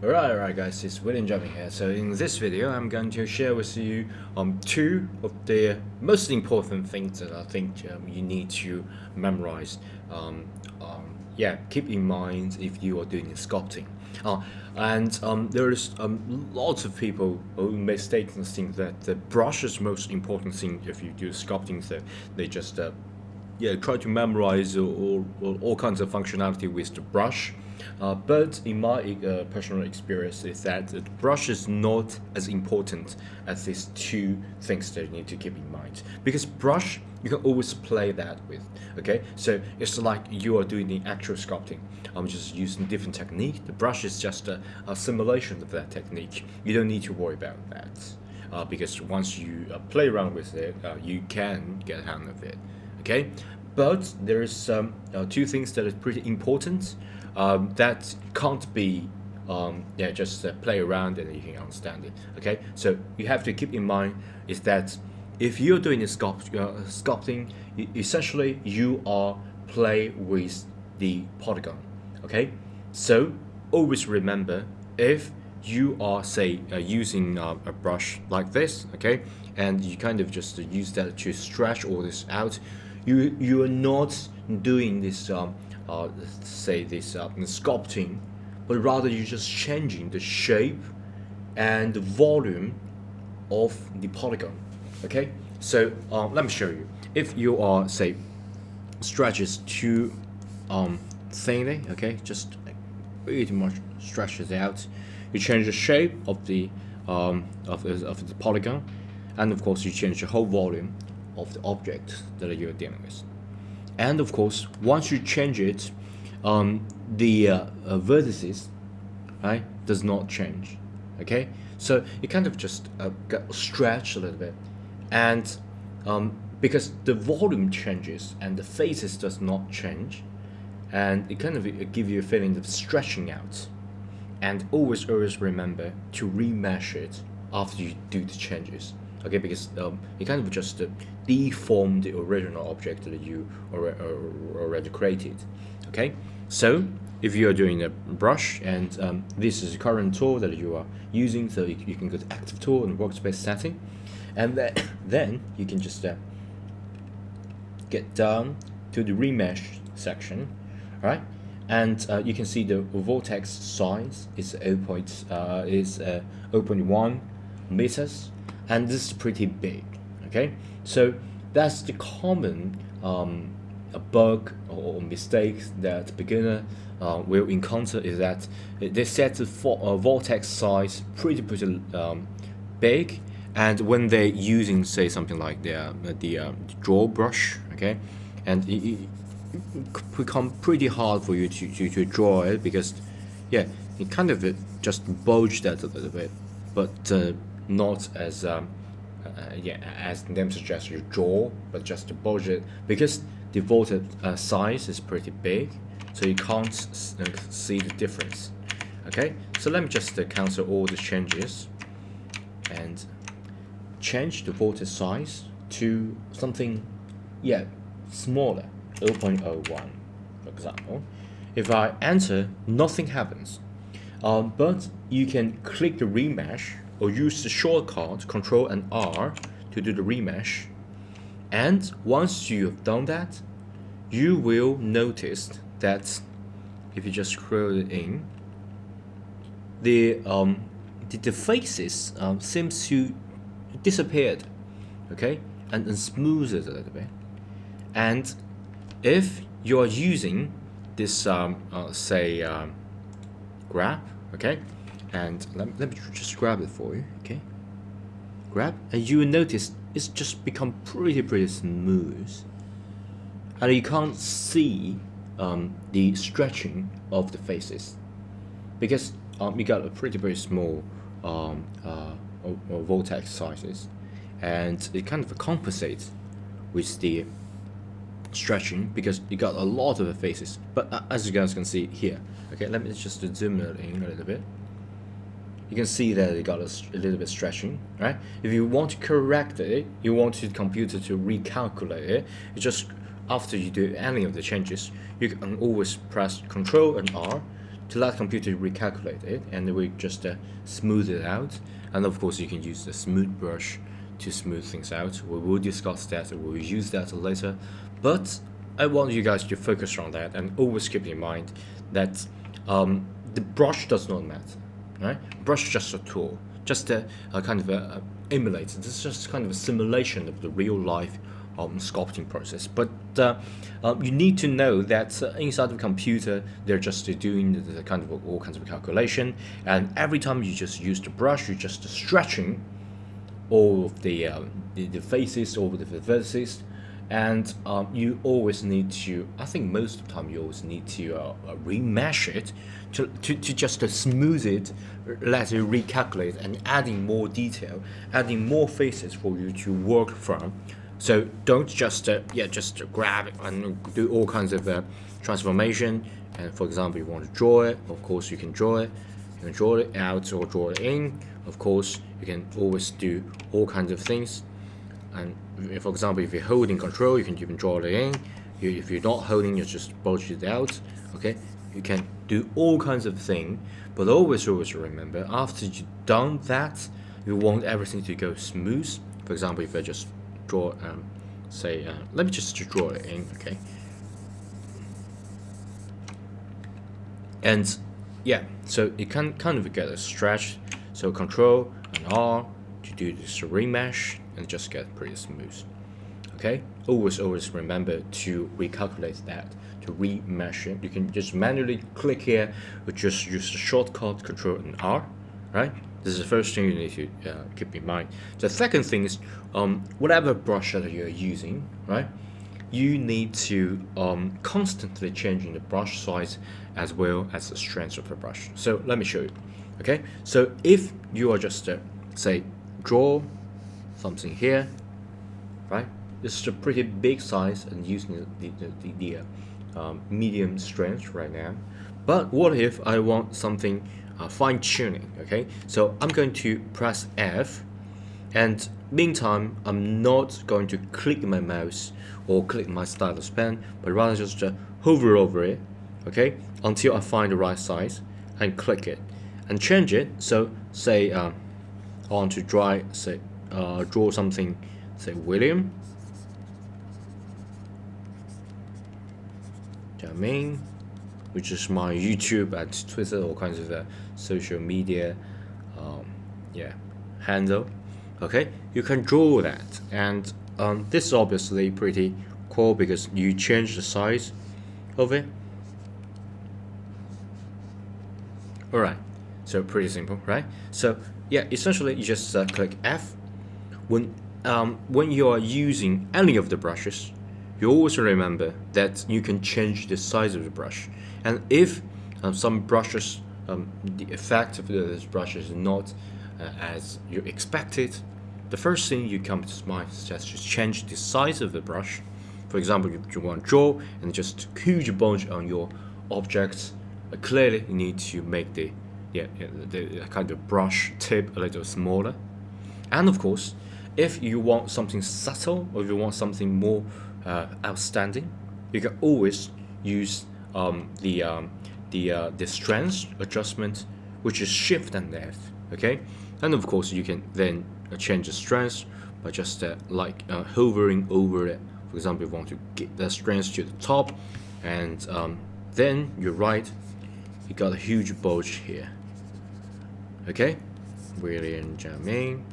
Alright guys, it's William Jumping here. So in this video, I'm going to share with you two of the most important things that I think you need to memorize. Keep in mind if you are doing sculpting. There's lots of people who mistakenly think that the brush is the most important thing if you do sculpting. So they just try to memorize all kinds of functionality with the brush. But in my personal experience is that the brush is not as important as these two things that you need to keep in mind. Because brush, you can always play that with, okay? So it's like you are doing the actual sculpting. I'm just using different technique. The brush is just a simulation of that technique. You don't need to worry about that. Because once you play around with it, you can get a hang of it, okay? But there's two things that are pretty important. That can't be just play around and you can understand it, okay? So you have to keep in mind is that if you're doing a sculpting, essentially you are play with the polygon, okay? So always remember, if you are say using a brush like this, okay, and you kind of just use that to stretch all this out, you are not doing this sculpting, but rather you're just changing the shape and the volume of the polygon, okay? So let me show you. If you are say stretches too thinly, okay, just pretty much stretches out, you change the shape of the polygon, and of course you change the whole volume of the object that you're dealing with. And of course, once you change it, the vertices, right, does not change, okay? So it kind of just got stretched a little bit, and because the volume changes and the faces does not change, and it kind of give you a feeling of stretching out. And always remember to remesh it after you do the changes, okay? Because it kind of just deform the original object that you already created, okay? So if you are doing a brush and this is the current tool that you are using, so you can go to active tool and workspace setting, and then you can just get down to the remesh section, right? And you can see the vortex size is 0.1 meters, and this is pretty big, okay? So that's the common a bug or mistake that beginner will encounter, is that they set the vortex size pretty big, and when they're using say something like the draw brush, okay, and it become pretty hard for you to draw it, because it kind of just bulge that a little bit, but not as as the name suggests, you draw, but just to bulge it, because the vortex size is pretty big, so you can't see the difference, okay? So let me just cancel all the changes and change the vortex size to something smaller, 0.01 for example. If I enter, nothing happens, but you can click the remesh or use the shortcut Control and R to do the remesh. And once you have done that, you will notice that if you just scroll it in, the faces seems to disappeared, okay, and smooth it a little bit. And if you are using this grab, okay, and let me just grab it for you, okay, grab, and you will notice it's just become pretty smooth, and you can't see the stretching of the faces, because you got a pretty small vortex sizes, and it kind of compensates with the stretching, because you got a lot of the faces. But as you guys can see here, okay, let me just zoom it in a little bit. You can see that it got a little bit stretching, right? If you want to correct it, you want the computer to recalculate it, you just, after you do any of the changes, you can always press Control and R to let computer recalculate it, and we just smooth it out. And of course you can use the smooth brush to smooth things out. We will discuss that, we will use that later, but I want you guys to focus on that and always keep in mind that the brush does not matter, right? Brush is just a tool, just a kind of a emulator. This is just kind of a simulation of the real life sculpting process. But you need to know that inside the computer they're just doing the kind of all kinds of calculation, and every time you just use the brush, you're just stretching all of the faces, all of the vertices, and you always need to, I think most of the time you always need to remesh it to just smooth it, let it recalculate, and adding more detail, adding more faces for you to work from. So don't just grab it and do all kinds of transformation. And for example, you want to draw it, of course you can draw it. You can draw it out or draw it in. Of course, you can always do all kinds of things. And for example, if you're holding control, you can even draw it in. If you're not holding, you just bulge it out. Okay, you can do all kinds of things, but always remember, after you've done that, you want everything to go smooth. For example, if I just draw, let me just draw it in, okay? And yeah, so you can kind of get a stretch. So Control and R to do this remesh and just get pretty smooth. Okay, always remember to recalculate that, to remesh it. You can just manually click here, or just use the shortcut Control and R, right? This is the first thing you need to keep in mind. The second thing is, whatever brush that you're using, right? You need to constantly changing the brush size as well as the strength of the brush. So let me show you. Okay, so if you are just say draw something here, right? This is a pretty big size and using the medium strength right now. But what if I want something fine tuning? Okay, so I'm going to press F, and meantime I'm not going to click my mouse or click my stylus pen, but rather just hover over it, okay, until I find the right size and click it and change it. So say I want to draw something, say William Jamin, which is my YouTube and Twitter, all kinds of social media handle. Okay, you can draw that, and this is obviously pretty cool because you change the size of it. Alright, so pretty simple, right? So yeah, essentially you just click F. When you are using any of the brushes, you always remember that you can change the size of the brush. And if some brushes, the effect of this brush is not as you expected, the first thing you come to mind is just change the size of the brush. For example, if you want to draw and just huge bunch on your objects, clearly you need to make the kind of brush tip a little smaller. And of course, if you want something subtle or if you want something more outstanding, you can always use the strength adjustment, which is shift and left. Okay, and of course you can then change the strength by just hovering over it. For example, if you want to get the strength to the top, and then you're right, you got a huge bulge here. Okay, William Jamin.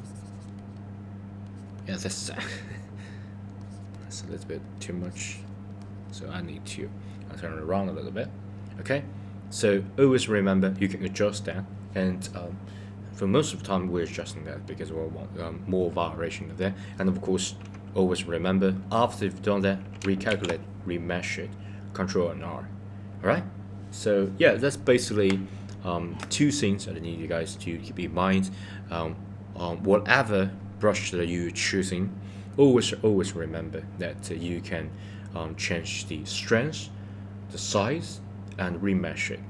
Yeah, that's a little bit too much, so I need to turn it around a little bit. Okay, so always remember you can adjust that, and for most of the time we're adjusting that because we want more variation of that. And of course, always remember after you've done that, recalculate, remesh it, Control and R. Alright, so yeah, that's basically two things that I need you guys to keep in mind. Whatever brush that you're choosing, always remember that you can change the strength, the size, and remesh it.